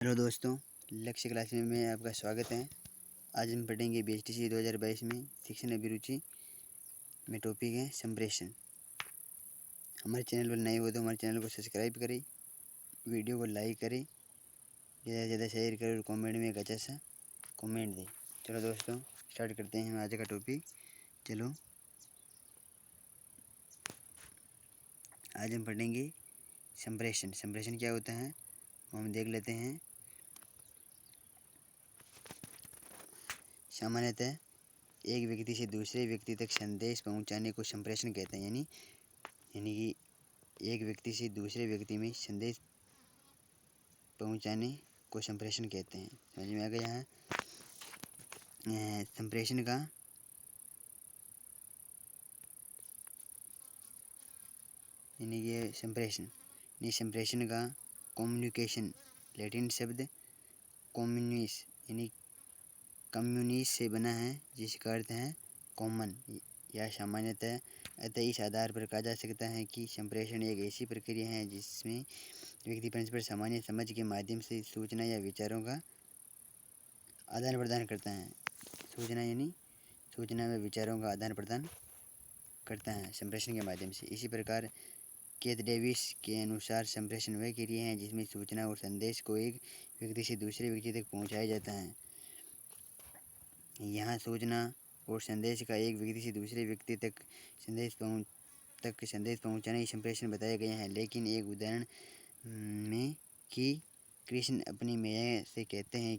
Hello दोस्तों, लक्ष्य class में आपका स्वागत है। आज हम पढ़ेंगे BHTC 2022 में शिक्षण अभिरुचि में टॉपिक है संप्रेषण। हमारे चैनल पर नए हो तो हमारे चैनल को सब्सक्राइब करें, वीडियो को लाइक करें, ज़्यादा से ज़्यादा शेयर करें और कमेंट में एक अच्छा सा कमेंट दें। चलो दोस्तों, स्टार्ट करते हैं हम आज का टॉपिक। चलो, आज हम पढ़ेंगे संप्रेषण। संप्रेषण क्या होता है वो हम देख लेते हैं। सामान्यतः एक व्यक्ति से दूसरे व्यक्ति तक संदेश पहुंचाने को संप्रेषण कहते हैं। यानी कि एक व्यक्ति से दूसरे व्यक्ति में संदेश पहुंचाने को संप्रेषण कहते हैं। समझ में आ गया है। संप्रेषण का यानी कि संप्रेषण का कम्युनिकेशन लैटिन शब्द कम्युनिस यानी कम्युनिस से बना है, जिसका अर्थ है कॉमन या सामान्यतः। अतः इस आधार पर कहा जा सकता है कि संप्रेषण एक ऐसी प्रक्रिया है जिसमें व्यक्ति परस्पर सामान्य समझ के माध्यम से सूचना या विचारों का आदान प्रदान करता है। सूचना व विचारों का आदान प्रदान करता है संप्रेषण के माध्यम से। इसी प्रकार केथ डेविस के अनुसार संप्रेषण वह क्रिया है जिसमें सूचना और संदेश को एक व्यक्ति से दूसरे व्यक्ति तक पहुंचाया जाता है। यहाँ सूचना और संदेश का एक व्यक्ति से दूसरे व्यक्ति तक संदेश पहुंचाना ही संप्रेषण बताया गया है। लेकिन एक उदाहरण में कि कृष्ण अपनी मैया से कहते हैं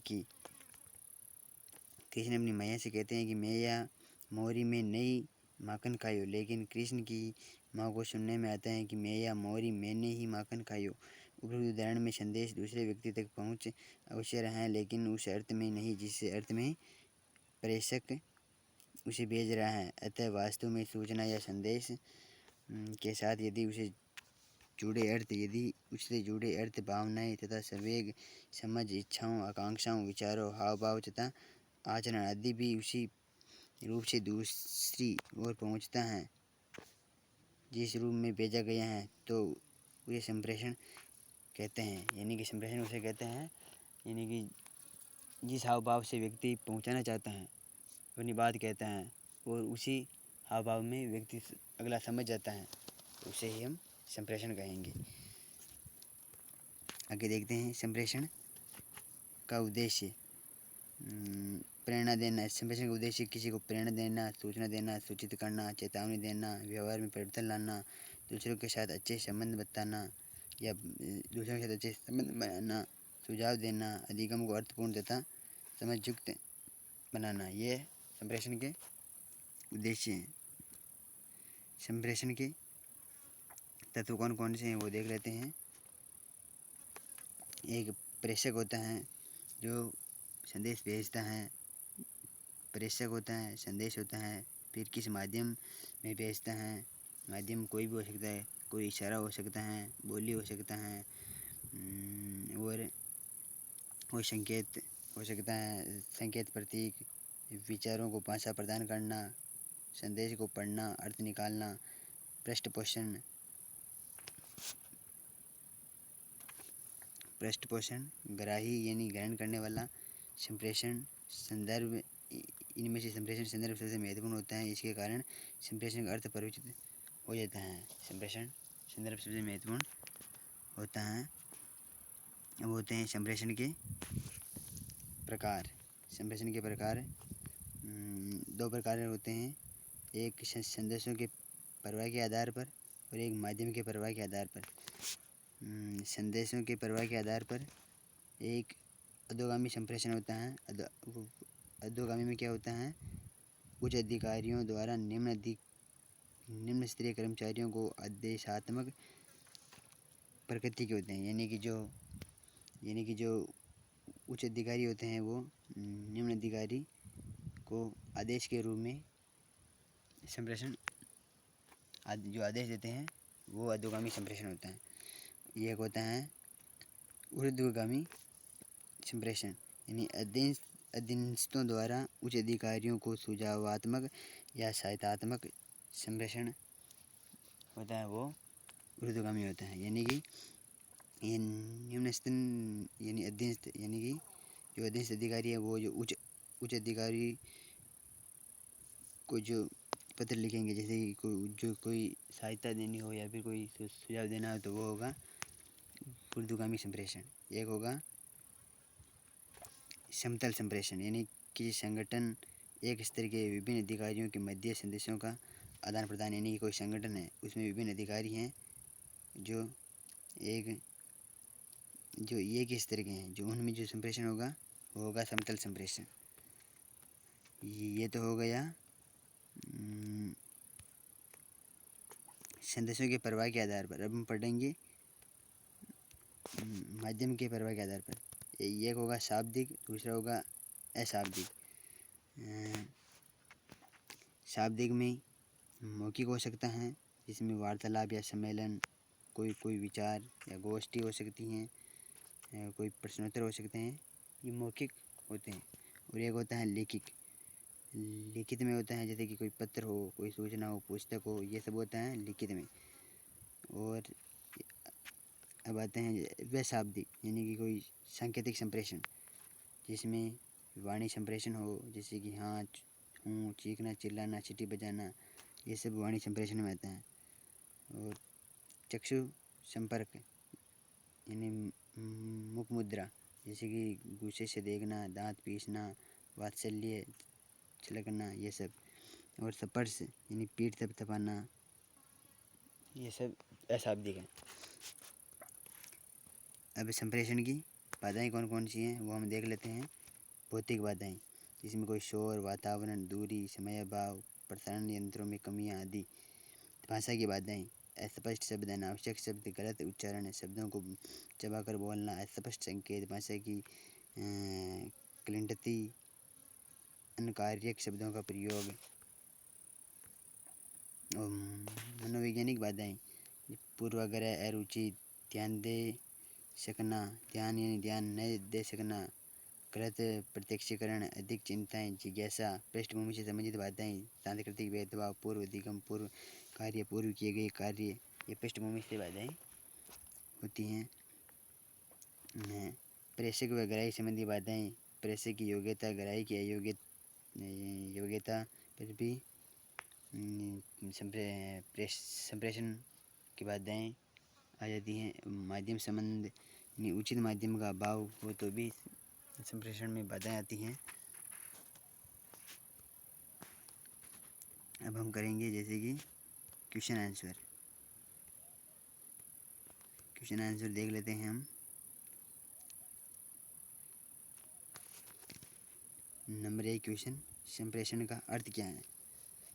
कि मैया मोरी में नई माखन खायो, लेकिन कृष्ण की माँ को सुनने में आता है कि मैया मोरी मैंने ही माखन खायो। उपरोक्त उदाहरण में संदेश दूसरे व्यक्ति तक पहुँच अवश्य रहा है, लेकिन उस अर्थ में नहीं जिस अर्थ में प्रेषक उसे भेज रहा है। अतः वास्तव में सूचना या संदेश के साथ यदि उससे जुड़े अर्थ, भावनाएं तथा संवेग, समझ, इच्छाओं, आकांक्षाओं, विचारों, हाव भाव तथा आचरण आदि भी उसी रूप से दूसरी ओर पहुंचता है जिस रूप में भेजा गया है, तो उसे संप्रेषण कहते हैं। यानी कि संप्रेषण उसे कहते हैं यानी कि जिस हाव भाव से व्यक्ति पहुंचाना चाहता है, अपनी बात कहता है और उसी हाव भाव में व्यक्ति अगला समझ जाता है, उसे ही हम संप्रेषण कहेंगे। आगे देखते हैं संप्रेषण का उद्देश्य। प्रेरणा देना। संप्रेषण का उद्देश्य किसी को प्रेरणा देना, सूचना देना, सूचित करना, चेतावनी देना, व्यवहार में परिवर्तन लाना, दूसरों के साथ अच्छे संबंध बताना या दूसरों के साथ अच्छे संबंध बनाना, सुझाव देना, अधिगम को अर्थपूर्ण तथा समझयुक्त बनाना, ये संप्रेषण के उद्देश्य हैं। संप्रेषण के तत्व कौन कौन से हैं वो देख लेते हैं। एक प्रेषक होता है जो संदेश भेजता है, प्रेषक होता है, संदेश होता है, फिर किस माध्यम में भेजता है। माध्यम कोई भी हो सकता है, कोई इशारा हो सकता है, बोली हो सकता है, और कोई संकेत हो सकता है, संकेत, प्रतीक, विचारों को भाषा प्रदान करना, संदेश को पढ़ना, अर्थ निकालना, पृष्ठपोषण, ग्राही यानी ग्रहण करने वाला, संप्रेषण, संदर्भ। इनमें से संप्रेषण संदर्भ सबसे महत्वपूर्ण होता है। इसके कारण संप्रेषण का अर्थ परिचित हो जाता है। संप्रेषण संदर्भ सबसे महत्वपूर्ण होता है। अब होते हैं संप्रेषण के प्रकार। संप्रेषण के प्रकार दो प्रकार होते हैं, एक संदेशों के प्रवाह के आधार पर और एक माध्यम के प्रवाह के आधार पर। संदेशों के प्रवाह के आधार पर एक अधोगामी संप्रेषण होता है। अधोगामी में क्या होता है, उच्च अधिकारियों द्वारा निम्न स्तरीय कर्मचारियों को आदेशात्मक प्रकृति के होते हैं। यानी कि जो उच्च अधिकारी होते हैं वो निम्न अधिकारी को आदेश के रूप में संप्रेषण जो आदेश देते हैं वो अधोगामी संप्रेषण होता है। यह होता है ऊर्ध्वगामी संप्रेषण, यानी अधीनस्थों द्वारा उच्च अधिकारियों को सुझावात्मक या सहायतात्मक संप्रेषण होता है, वो ऊर्ध्वगामी होता है। यानी कि ये निम्न स्तन यानी अधीनस्थ यानी कि जो अधीनस्थ अधिकारी है वो जो उच्च उच्च अधिकारी को जो पत्र लिखेंगे, जैसे कि कोई सहायता देनी हो या फिर कोई सुझाव देना हो, तो वो होगा ऊर्ध्वगामी संप्रेषण। एक होगा समतल संप्रेषण, यानी किसी संगठन एक स्तर के विभिन्न अधिकारियों के मध्य संदेशों का आदान प्रदान, यानी कि कोई संगठन है उसमें विभिन्न अधिकारी हैं जो एक स्तर के हैं, जो उनमें जो संप्रेषण होगा वो होगा समतल संप्रेषण। ये तो हो गया संदेशों के प्रवाह के आधार पर। अब हम पढ़ेंगे माध्यम के प्रवाह के आधार पर। एक होगा शाब्दिक, दूसरा होगा अशाब्दिक। शाब्दिक में मौखिक हो सकता है, जिसमें वार्तालाप या सम्मेलन, कोई विचार या गोष्ठी हो सकती हैं, कोई प्रश्नोत्तर हो सकते हैं, ये मौखिक होते हैं। और एक होता है लिखित। लिखित में होता है जैसे कि कोई पत्र हो, कोई सूचना हो, पुस्तक हो, ये सब होता है लिखित में। और अब आते हैं वैशाब्दिक, यानी कि कोई सांकेतिक संप्रेषण, जिसमें वाणी संप्रेषण हो, जैसे कि हाँ, हूँ, चीखना, चिल्लाना, सीटी बजाना, ये सब वाणी संप्रेषण में आता है। और चक्षु संपर्क यानी मुख मुद्रा, जैसे कि गुस्से से देखना, दांत पीसना, वात्सल्य छलकना, ये सब। और स्पर्श यानी पीठ थपथपाना, ये सब अशाब्दिक है। अब संप्रेषण की बाधाएं कौन कौन सी हैं वो हम देख लेते हैं। भौतिक बाधाएं, जिसमें कोई शोर, वातावरण, दूरी, समय अभाव, प्रसारण यंत्रों में कमियां आदि। भाषा की बाधाएं, अस्पष्ट शब्द, अनावश्यक शब्द, गलत उच्चारण, शब्दों को चबाकर बोलना, अस्पष्ट संकेत, भाषा की क्लिंटती, अनकार्यक शब्दों का प्रयोग। मनोवैज्ञानिक बाधाएं, पूर्वाग्रह, अरुचि, ध्यान दे सकना, ध्यान यानी ध्यान न दे सकना, गलत प्रत्यक्षीकरण, अधिक चिंताएं, जिज्ञासा, पृष्ठभूमि से संबंधित बाधाएं, सांस्कृतिक भेदभाव, पूर्व अधिगम, पूर्व कार्य, पूर्व किए गए कार्य, ये पृष्ठभूमि से बाधाएं होती हैं। प्रेषक व ग्राही संबंधी बाधाएं, प्रेषक की योग्यता, ग्राही की योग्यता पर भी संप्रेषण की बाधाएं आ जाती हैं। माध्यम संबंध यानी उचित माध्यम का अभाव हो तो भी संप्रेषण में बाधाएं आती हैं। अब हम करेंगे जैसे कि क्वेश्चन आंसर देख लेते हैं हम। नंबर 1 क्वेश्चन, संप्रेषण का अर्थ क्या है?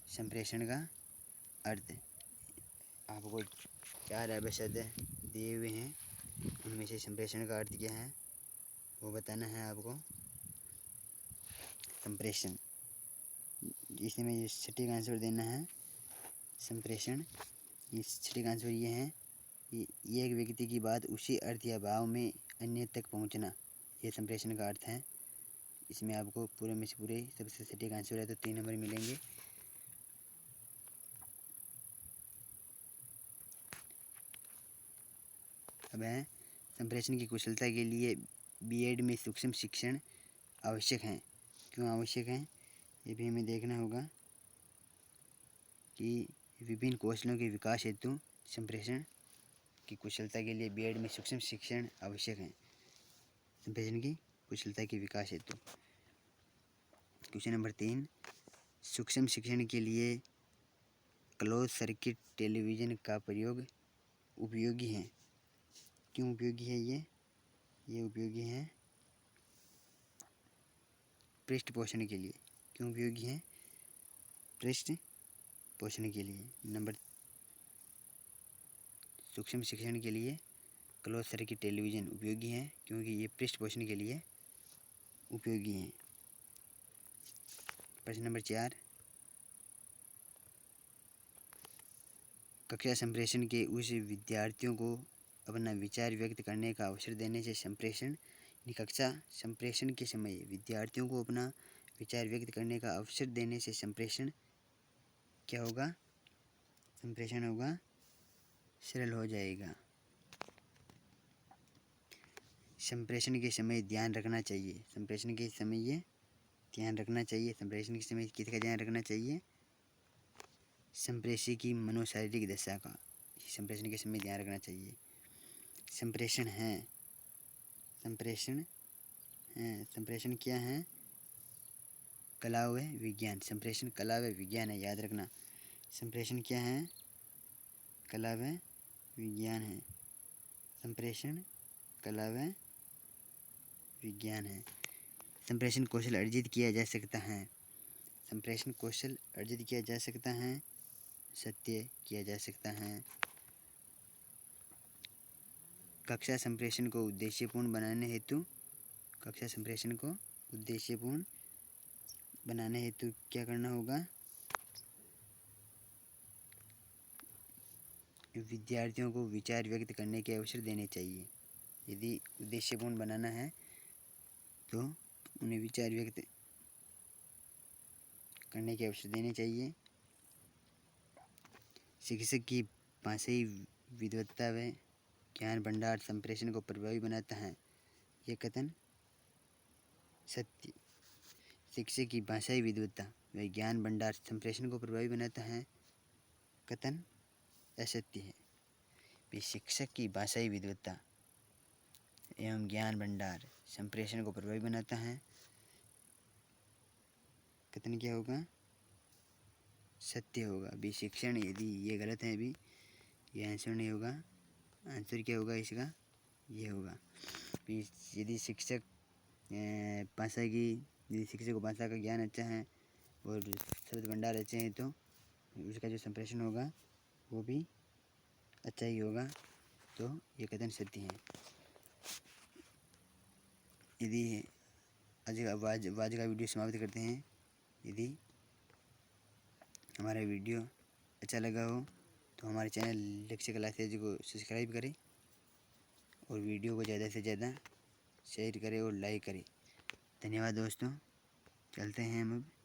संप्रेषण का अर्थ, आपको 4 अवशब्द दिए हुए हैं, उनमें से संप्रेषण का अर्थ क्या है वो बताना है आपको। संप्रेषण, इसमें सटीक आंसर देना है। संप्रेषण, ये सटीक आंसर ये है कि ये एक व्यक्ति की बात उसी अर्थ या भाव में अन्य तक पहुंचना, ये संप्रेषण का अर्थ है। इसमें आपको पूरे में से पूरे सबसे सटीक आंसर है तो 3 नंबर मिलेंगे। अब है संप्रेषण की कुशलता के लिए बीएड में सूक्ष्म शिक्षण आवश्यक है। क्यों आवश्यक है ये भी हमें देखना होगा कि विभिन्न कौशलों के विकास हेतु संप्रेषण की कुशलता के लिए बीएड में सूक्ष्म शिक्षण आवश्यक है। संप्रेषण की कुशलता के विकास हेतु। क्वेश्चन नंबर 3, सूक्ष्म शिक्षण के लिए क्लोज सर्किट टेलीविज़न का प्रयोग उपयोगी है। क्यों उपयोगी है ये उपयोगी है पृष्ठ पोषण के लिए। क्यों उपयोगी है? पृष्ठ पोषण के लिए। नंबर, सूक्ष्म शिक्षण के लिए क्लोज सर्किट टेलीविज़न उपयोगी है क्योंकि ये पृष्ठ पोषण के लिए उपयोगी हैं। प्रश्न नंबर 4, कक्षा संप्रेषण के उस विद्यार्थियों को अपना विचार व्यक्त करने का अवसर देने से संप्रेषण, कक्षा संप्रेषण के समय विद्यार्थियों को अपना विचार व्यक्त करने का अवसर देने से संप्रेषण क्या होगा? संप्रेषण होगा सरल हो जाएगा। संप्रेषण के समय ध्यान रखना चाहिए। संप्रेषण के समय ये ध्यान रखना चाहिए। संप्रेषण के समय किसका ध्यान रखना चाहिए? संप्रेषी की मनोशारीरिक दशा का संप्रेषण के समय ध्यान रखना चाहिए। संप्रेषण है, संप्रेषण है, संप्रेषण क्या है? कला व विज्ञान। संप्रेषण कला व विज्ञान है, याद रखना। संप्रेषण क्या है? कला व विज्ञान है। संप्रेषण कला व विज्ञान है। संप्रेषण कौशल अर्जित किया जा सकता है। संप्रेषण कौशल अर्जित किया जा सकता है, सत्य किया जा सकता है। कक्षा संप्रेषण को उद्देश्यपूर्ण बनाने हेतु, कक्षा संप्रेषण को उद्देश्यपूर्ण बनाने हेतु क्या करना होगा? विद्यार्थियों को विचार व्यक्त करने के अवसर देने चाहिए। यदि उद्देश्यपूर्ण बनाना है तो उन्हें विचार व्यक्त करने के अवसर देने चाहिए। शिक्षक की भाषाई विद्वत्ता व ज्ञान भंडार संप्रेषण को प्रभावी बनाता है, यह कथन सत्य। शिक्षक की भाषाई विद्वत्ता व ज्ञान भंडार संप्रेषण को प्रभावी बनाता है, कथन असत्य है। शिक्षक की भाषाई विद्वत्ता एवं ज्ञान भंडार संप्रेषण को प्रभावी बनाता है, कथन क्या होगा? सत्य होगा। अभी शिक्षण, यदि ये गलत है, अभी ये आंसर नहीं होगा। आंसर क्या होगा इसका? ये होगा। यदि शिक्षक भाषा की, यदि शिक्षक को भाषा का ज्ञान अच्छा है और शब्द भंडार अच्छे हैं तो उसका जो संप्रेषण होगा वो भी अच्छा ही होगा। तो ये कथन सत्य है। यदि आज का वीडियो समाप्त करते हैं। यदि हमारा वीडियो अच्छा लगा हो तो हमारे चैनल लक्ष्य क्लासेज को सब्सक्राइब करें और वीडियो को ज़्यादा से ज़्यादा शेयर करें और लाइक करें। धन्यवाद दोस्तों। चलते हैं हम अब।